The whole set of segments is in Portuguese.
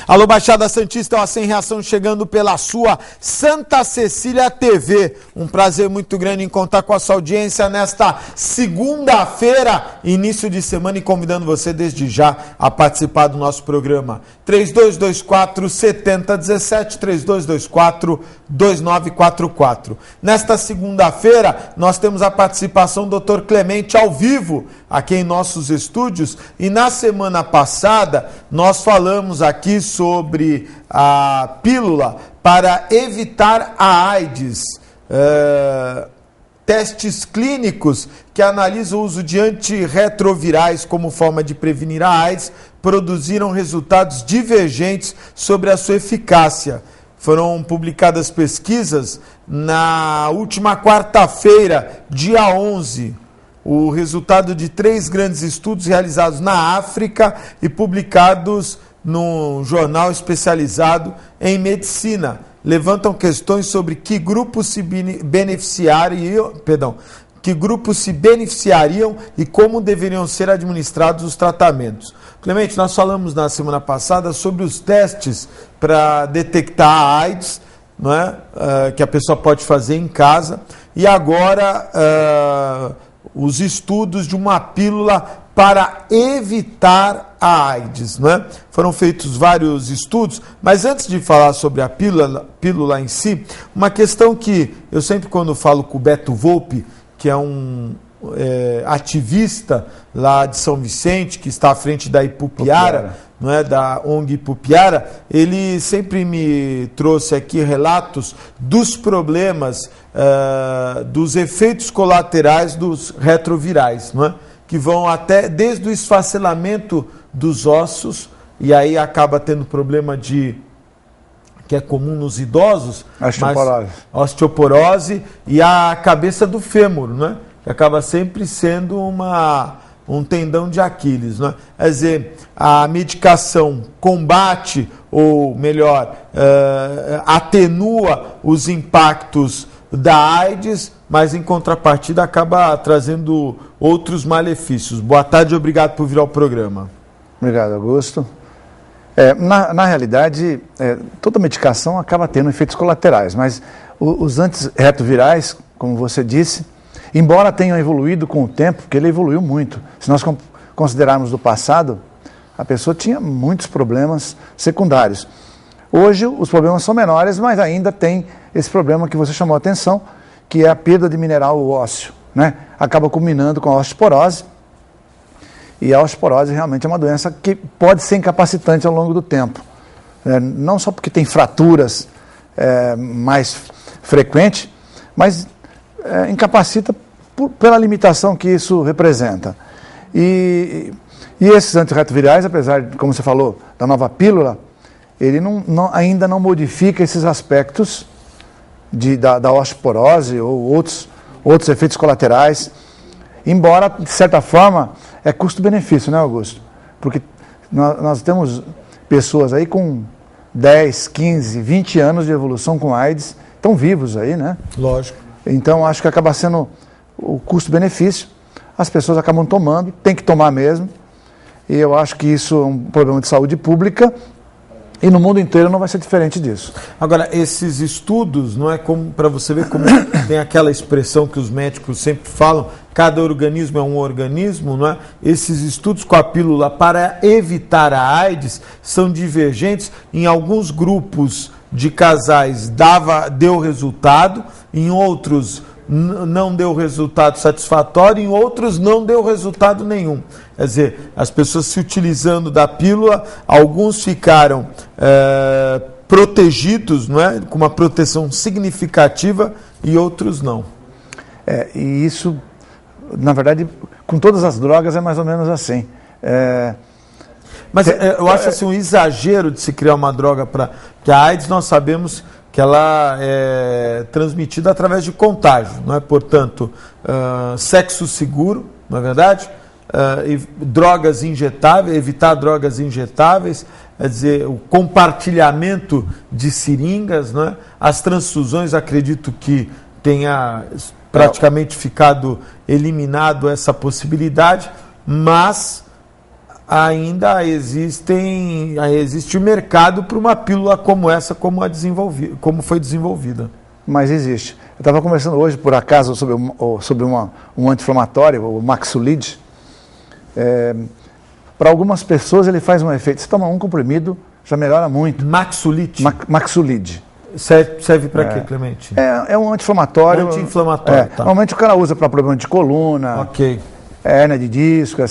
Alô, Baixada Santista, uma Sem Reação chegando pela sua Santa Cecília TV. Um prazer muito grande em contar com a sua audiência nesta segunda-feira, início de semana, e convidando você desde já a participar do nosso programa. 3224-7017, 3224-2944. Nesta segunda-feira, nós temos a participação do Dr. Clemente ao vivo, aqui em nossos estúdios, e na semana passada nós falamos aqui sobre a pílula para evitar a AIDS, testes clínicos que analisam o uso de antirretrovirais como forma de prevenir a AIDS produziram resultados divergentes sobre a sua eficácia. Foram publicadas pesquisas na última quarta-feira, dia 11, o resultado de 3 grandes estudos realizados na África e publicados num jornal especializado em medicina. Levantam questões sobre que grupos se beneficiariam e como deveriam ser administrados os tratamentos. Clemente, nós falamos na semana passada sobre os testes para detectar a AIDS, não é? Que a pessoa pode fazer em casa, e agora os estudos de uma pílula para evitar a AIDS, não é? Foram feitos vários estudos, mas antes de falar sobre a pílula em si, uma questão que eu sempre, quando falo com o Beto Volpi, que é um ativista lá de São Vicente, que está à frente da Ipupiara, não é, da ONG Ipupiara, ele sempre me trouxe aqui relatos dos problemas, dos efeitos colaterais dos retrovirais, não é? Que vão até desde o esfacelamento dos ossos, e aí acaba tendo problema que é comum nos idosos, osteoporose, e a cabeça do fêmur, não é? Que acaba sempre sendo um tendão de Aquiles, não é? Quer dizer, a medicação combate, ou melhor, atenua os impactos da AIDS, mas em contrapartida acaba trazendo outros malefícios. Boa tarde e obrigado por vir ao programa. Obrigado, Augusto. Na realidade, toda medicação acaba tendo efeitos colaterais, mas os antirretrovirais, como você disse, embora tenham evoluído com o tempo, porque ele evoluiu muito. Se nós considerarmos do passado, a pessoa tinha muitos problemas secundários. Hoje os problemas são menores, mas ainda tem esse problema que você chamou a atenção, que é a perda de mineral ósseo, né? Acaba culminando com a osteoporose, e a osteoporose realmente é uma doença que pode ser incapacitante ao longo do tempo. Não só porque tem fraturas mais frequentes, mas incapacita pela limitação que isso representa. E esses antirretrovirais, apesar de, como você falou, da nova pílula, ele ainda não modifica esses aspectos da osteoporose ou outros efeitos colaterais, embora, de certa forma, é custo-benefício, né, Augusto? Porque nós temos pessoas aí com 10, 15, 20 anos de evolução com AIDS, estão vivos aí, né? Lógico. Então, acho que acaba sendo o custo-benefício, as pessoas acabam tomando, tem que tomar mesmo, e eu acho que isso é um problema de saúde pública, e no mundo inteiro não vai ser diferente disso. Agora, esses estudos, não é como para você ver como tem aquela expressão que os médicos sempre falam, cada organismo é um organismo, não é? Esses estudos com a pílula para evitar a AIDS são divergentes. Em alguns grupos de casais deu resultado, em outros não deu resultado satisfatório, em outros não deu resultado nenhum. Quer dizer, as pessoas se utilizando da pílula, alguns ficaram protegidos, não é? Com uma proteção significativa, e outros não. E isso, na verdade, com todas as drogas é mais ou menos assim. Mas eu acho assim, um exagero de se criar uma droga para... Porque a AIDS nós sabemos que ela é transmitida através de contágio, não é? Portanto, sexo seguro, não é verdade? Drogas injetáveis, evitar drogas injetáveis, quer dizer, o compartilhamento de seringas, não é? As transfusões, acredito que tenha praticamente ficado eliminado essa possibilidade, mas ainda existe o mercado para uma pílula como essa, como foi desenvolvida. Mas existe. Eu estava conversando hoje, por acaso, sobre um anti-inflamatório, o Maxulid. Para algumas pessoas ele faz um efeito. Você toma um comprimido, já melhora muito. Maxulid? Maxulid. Serve para quê, Clemente? É um anti-inflamatório. Anti-inflamatório, tá. Normalmente o cara usa para problema de coluna, ok, hérnia de disco,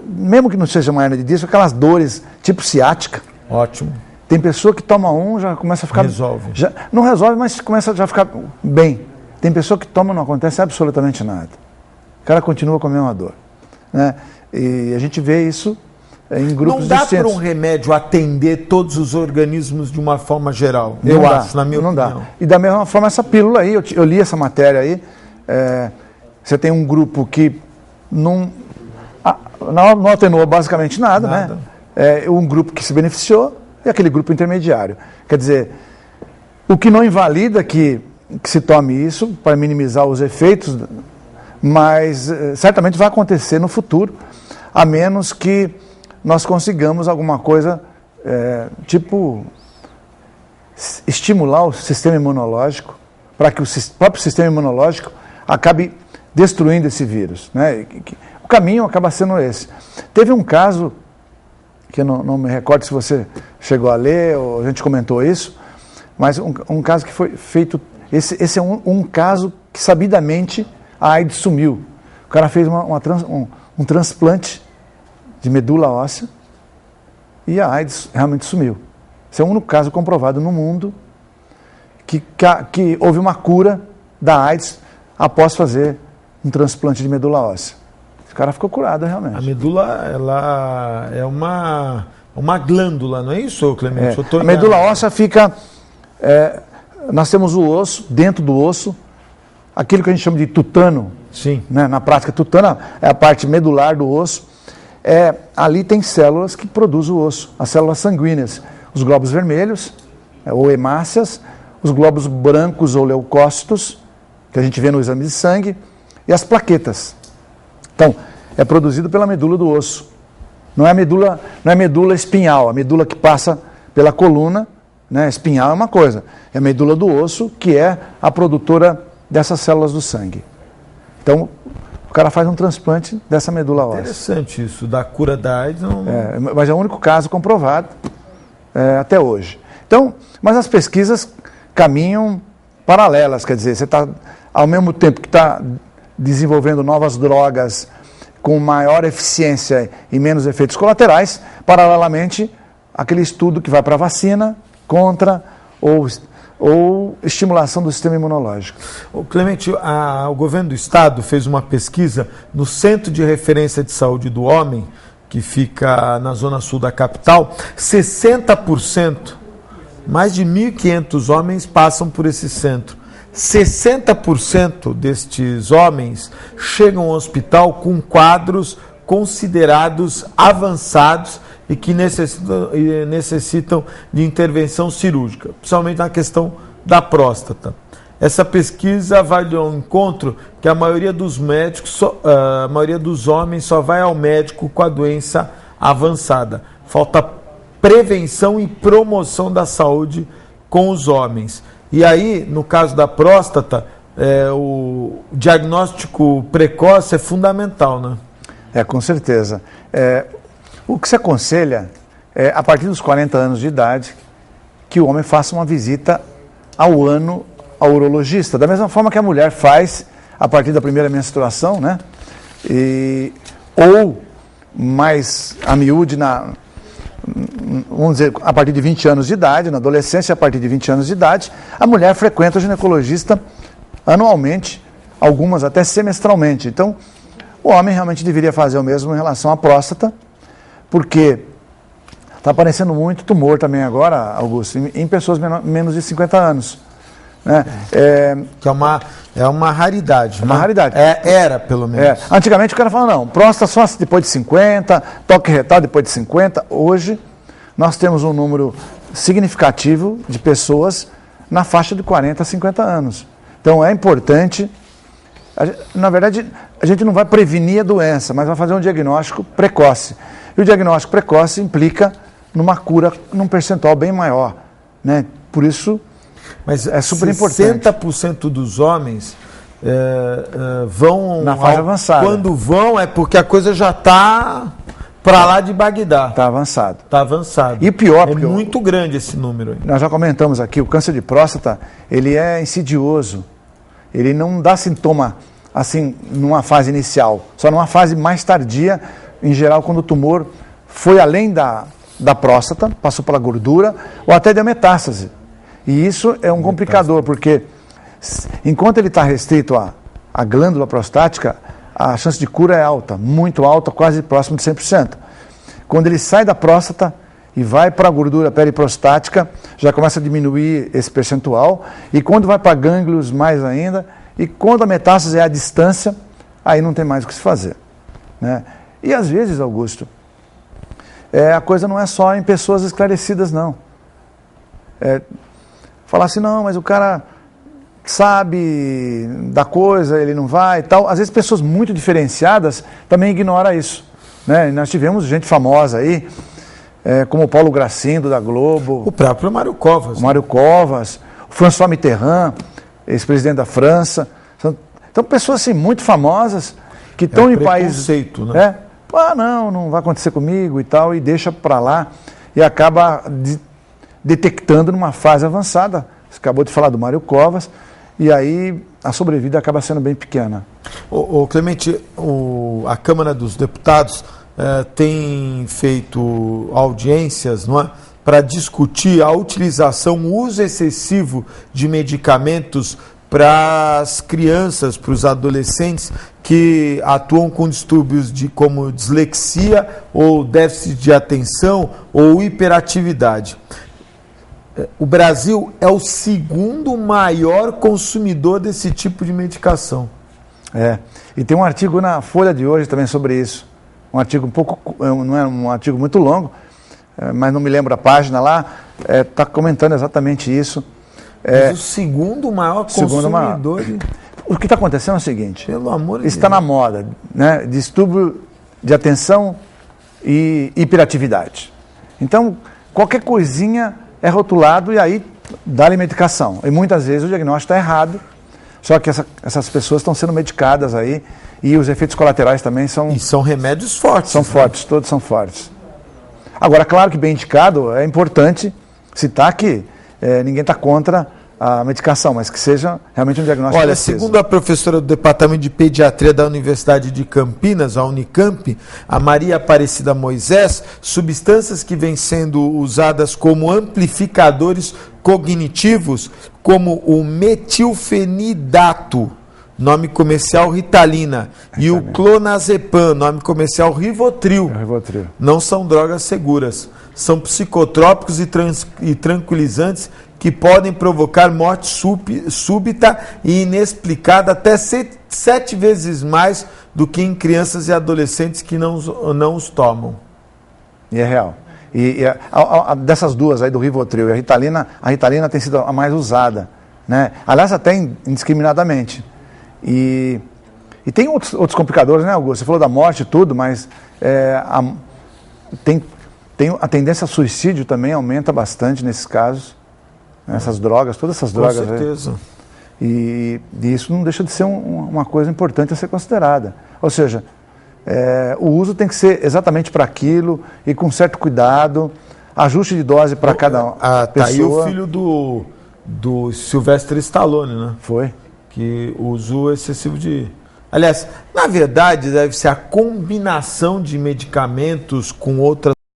mesmo que não seja uma hérnia de disco, aquelas dores tipo ciática. Ótimo. Tem pessoa que toma um, já começa a ficar... Resolve. Não resolve, mas começa já a ficar bem. Tem pessoa que toma e não acontece absolutamente nada. O cara continua com a mesma dor. Né? E a gente vê isso em grupos distintos. Não dá para um remédio atender todos os organismos de uma forma geral, eu acho, na minha opinião. Não dá. E da mesma forma, essa pílula aí, eu li essa matéria aí, você tem um grupo que não atenuou basicamente nada. Né? Um grupo que se beneficiou e aquele grupo intermediário. Quer dizer, o que não invalida que se tome isso para minimizar os efeitos, mas certamente vai acontecer no futuro, a menos que nós consigamos alguma coisa, tipo, estimular o sistema imunológico, para que o próprio sistema imunológico acabe destruindo esse vírus. Né? O caminho acaba sendo esse. Teve um caso, que eu não me recordo se você chegou a ler, ou a gente comentou isso, mas um caso que foi feito... Esse é um caso que, sabidamente, a AIDS sumiu. O cara fez um transplante de medula óssea e a AIDS realmente sumiu. Esse é o único caso comprovado no mundo que houve uma cura da AIDS após fazer um transplante de medula óssea. O cara ficou curado realmente. A medula, ela é uma glândula, não é isso, Clemente? A medula óssea fica... nós temos o osso, dentro do osso, aquilo que a gente chama de tutano. Sim. Né? Na prática, tutano é a parte medular do osso. Ali tem células que produzem o osso, as células sanguíneas, os glóbulos vermelhos, ou hemácias, os glóbulos brancos ou leucócitos, que a gente vê no exame de sangue, e as plaquetas. Então, é produzido pela medula do osso. Não é medula espinhal, a medula que passa pela coluna, né? Espinhal é uma coisa, é a medula do osso que é a produtora dessas células do sangue. Então, o cara faz um transplante dessa medula óssea. Interessante isso, da cura da AIDS. Mas é o único caso comprovado até hoje. Então, mas as pesquisas caminham paralelas, quer dizer, você está, ao mesmo tempo que está desenvolvendo novas drogas com maior eficiência e menos efeitos colaterais, paralelamente, aquele estudo que vai para a vacina contra ou estimulação do sistema imunológico. Clemente, o governo do estado fez uma pesquisa no Centro de Referência de Saúde do Homem, que fica na zona sul da capital. 60%, mais de 1.500 homens passam por esse centro. 60% destes homens chegam ao hospital com quadros considerados avançados e que necessitam de intervenção cirúrgica, principalmente na questão da próstata. Essa pesquisa vai ao encontro que a maioria dos médicos, a maioria dos homens só vai ao médico com a doença avançada. Falta prevenção e promoção da saúde com os homens. E aí, no caso da próstata, o diagnóstico precoce é fundamental, né? Com certeza. O que se aconselha é, a partir dos 40 anos de idade, que o homem faça uma visita ao ano ao urologista, da mesma forma que a mulher faz a partir da primeira menstruação, né? Ou mais a miúde, vamos dizer, a partir de 20 anos de idade, na adolescência, a partir de 20 anos de idade, a mulher frequenta o ginecologista anualmente, algumas até semestralmente. Então, o homem realmente deveria fazer o mesmo em relação à próstata, porque está aparecendo muito tumor também agora, Augusto, em pessoas menos de 50 anos. Né? Que é uma raridade. É uma raridade. Era, pelo menos. Antigamente o cara falava, não, próstata só depois de 50, toque retal depois de 50. Hoje nós temos um número significativo de pessoas na faixa de 40 a 50 anos. Então é importante Na verdade, a gente não vai prevenir a doença, mas vai fazer um diagnóstico precoce. E o diagnóstico precoce implica numa cura num percentual bem maior, né? Por isso, mas é super importante. 60% dos homens vão na fase avançada. Quando vão é porque a coisa já está para lá de Bagdá. Está avançado. Está avançado. E pior, porque muito grande esse número aí. Nós já comentamos aqui, o câncer de próstata, ele é insidioso. Ele não dá sintoma assim numa fase inicial, só numa fase mais tardia, em geral quando o tumor foi além da próstata, passou pela gordura ou até deu metástase. E isso é um complicador, porque enquanto ele está restrito à glândula prostática, a chance de cura é alta, muito alta, quase próximo de 100%. Quando ele sai da próstata e vai para a gordura periprostática, já começa a diminuir esse percentual, e quando vai para gânglios, mais ainda, e quando a metástase é à distância, aí não tem mais o que se fazer, né? E às vezes, Augusto, a coisa não é só em pessoas esclarecidas, não. Falar assim, não, mas o cara sabe da coisa, ele não vai e tal. Às vezes pessoas muito diferenciadas também ignoram isso, né? E nós tivemos gente famosa aí, como o Paulo Gracindo, da Globo. O próprio Mário Covas. O Mário Covas, o François Mitterrand, ex-presidente da França. Então, pessoas assim, muito famosas, que estão em países... né? Não vai acontecer comigo e tal, e deixa para lá, e acaba detectando numa fase avançada. Você acabou de falar do Mário Covas, e aí a sobrevida acaba sendo bem pequena. Clemente, a Câmara dos Deputados tem feito audiências, não é, para discutir a utilização, o uso excessivo de medicamentos para as crianças, para os adolescentes que atuam com distúrbios como dislexia ou déficit de atenção ou hiperatividade. O Brasil é o segundo maior consumidor desse tipo de medicação. E tem um artigo na Folha de hoje também sobre isso. Um artigo não é um artigo muito longo, mas não me lembro a página lá, está comentando exatamente isso. Mas o segundo maior consumidor. O que está acontecendo é o seguinte: pelo amor de está Deus. na moda, né? Distúrbio de atenção e hiperatividade. Então, qualquer coisinha é rotulado e aí dá-lhe medicação. E muitas vezes o diagnóstico está errado, só que essas pessoas estão sendo medicadas aí e os efeitos colaterais também são... E são remédios fortes. São fortes, todos são fortes. Agora, claro que bem indicado, é importante citar que ninguém está contra a medicação, mas que seja realmente um diagnóstico preciso. Segundo a professora do Departamento de Pediatria da Universidade de Campinas, a Unicamp, a Maria Aparecida Moisés, substâncias que vêm sendo usadas como amplificadores cognitivos, como o metilfenidato, nome comercial Ritalina, e o clonazepam, nome comercial Rivotril, não são drogas seguras. São psicotrópicos e tranquilizantes que podem provocar morte súbita e inexplicada até 7 vezes mais do que em crianças e adolescentes que não os tomam. E é real. Dessas duas aí, do Rivotril e a Ritalina tem sido a mais usada, né? Aliás, até indiscriminadamente. E tem outros complicadores, né, Augusto? Você falou da morte e tudo, mas a tendência a suicídio também aumenta bastante nesses casos. Essas drogas, todas essas drogas. Com certeza. E isso não deixa de ser uma coisa importante a ser considerada. Ou seja, o uso tem que ser exatamente para aquilo e com certo cuidado, ajuste de dose para cada pessoa. Tá aí o filho do Sylvester Stallone, né? Foi. Que o uso excessivo de... Aliás, na verdade, deve ser a combinação de medicamentos com outras